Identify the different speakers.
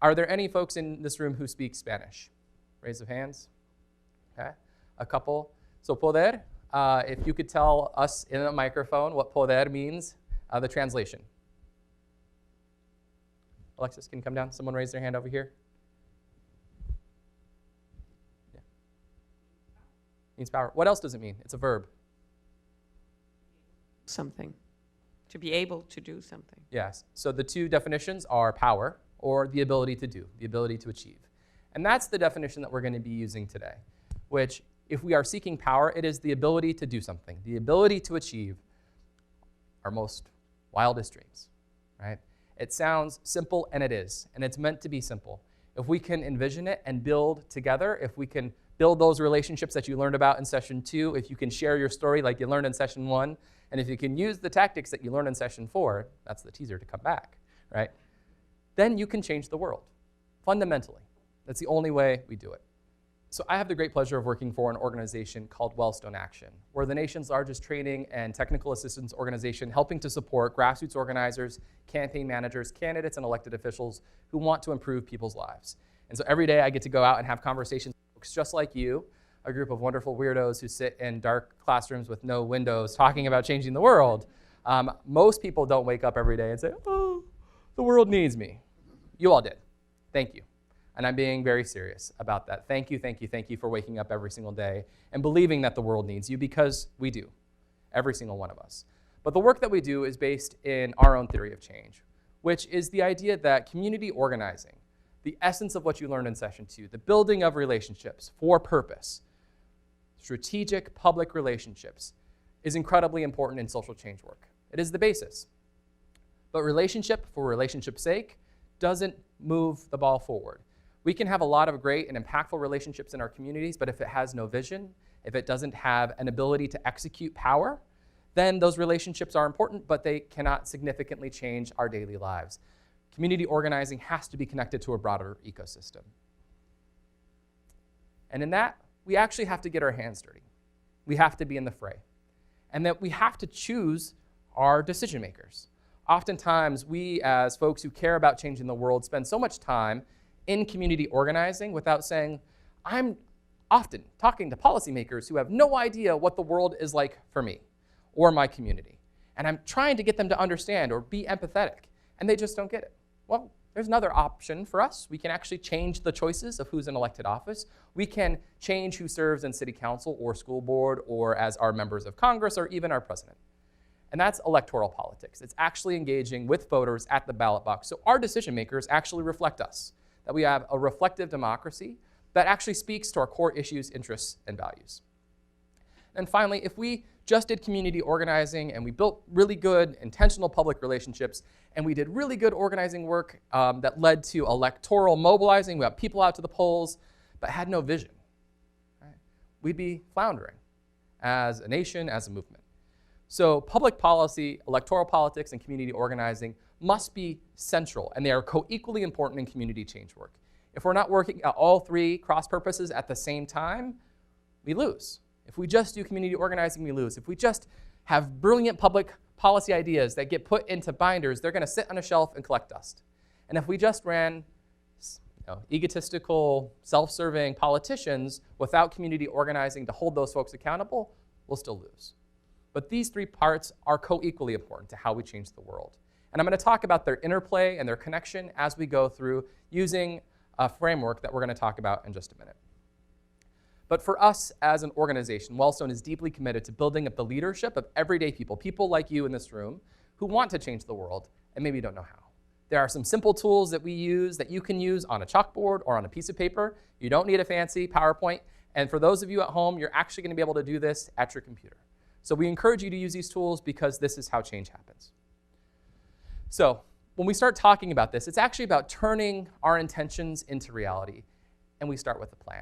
Speaker 1: Are there any folks in this room who speak Spanish? Raise of hands. Okay, a couple. So poder, if you could tell us in a microphone what poder means, the translation. Alexis, can you come down? Someone raise their hand over here. Yeah. Means power. What else does it mean? It's a verb.
Speaker 2: Something. To be able to do something.
Speaker 1: Yes. So the two definitions are power, or the ability to do, the ability to achieve. And that's the definition that we're going to be using today, which if we are seeking power, it is the ability to do something, the ability to achieve our most wildest dreams, right? It sounds simple, and it is, and it's meant to be simple. If we can envision it and build together, if we can build those relationships that you learned about in session 2, if you can share your story like you learned in session 1, and if you can use the tactics that you learned in session 4, that's the teaser to come back, right? Then you can change the world, fundamentally. That's the only way we do it. So I have the great pleasure of working for an organization called Wellstone Action. We're the nation's largest training and technical assistance organization helping to support grassroots organizers, campaign managers, candidates, and elected officials who want to improve people's lives. And so every day I get to go out and have conversations with folks just like you, a group of wonderful weirdos who sit in dark classrooms with no windows talking about changing the world. Most people don't wake up every day and say, oh, the world needs me. You all did. Thank you. And I'm being very serious about that. Thank you, thank you, thank you for waking up every single day and believing that the world needs you, because we do, every single one of us. But the work that we do is based in our own theory of change, which is the idea that community organizing, the essence of what you learned in session 2, the building of relationships for purpose, strategic public relationships, is incredibly important in social change work. It is the basis. But relationship for relationship's sake doesn't move the ball forward. We can have a lot of great and impactful relationships in our communities, but if it has no vision, if it doesn't have an ability to execute power, then those relationships are important, but they cannot significantly change our daily lives. Community organizing has to be connected to a broader ecosystem. And in that, we actually have to get our hands dirty. We have to be in the fray. And that we have to choose our decision makers. Oftentimes, we as folks who care about changing the world spend so much time in community organizing without saying, I'm often talking to policymakers who have no idea what the world is like for me or my community. And I'm trying to get them to understand or be empathetic, and they just don't get it. Well, there's another option for us. We can actually change the choices of who's in elected office. We can change who serves in city council or school board or as our members of Congress or even our president. And that's electoral politics. It's actually engaging with voters at the ballot box. So our decision makers actually reflect us, that we have a reflective democracy that actually speaks to our core issues, interests, and values. And finally, if we just did community organizing and we built really good intentional public relationships and we did really good organizing work that led to electoral mobilizing, we got people out to the polls, but had no vision, right? We'd be floundering as a nation, as a movement. So public policy, electoral politics, and community organizing must be central, and they are co-equally important in community change work. If we're not working at all three cross-purposes at the same time, we lose. If we just do community organizing, we lose. If we just have brilliant public policy ideas that get put into binders, they're going to sit on a shelf and collect dust. And if we just ran egotistical, self-serving politicians without community organizing to hold those folks accountable, we'll still lose. But these three parts are co-equally important to how we change the world. And I'm going to talk about their interplay and their connection as we go through using a framework that we're going to talk about in just a minute. But for us as an organization, Wellstone is deeply committed to building up the leadership of everyday people, people like you in this room, who want to change the world and maybe don't know how. There are some simple tools that we use that you can use on a chalkboard or on a piece of paper. You don't need a fancy PowerPoint. And for those of you at home, you're actually going to be able to do this at your computer. So we encourage you to use these tools because this is how change happens. So when we start talking about this, it's actually about turning our intentions into reality. And we start with a plan.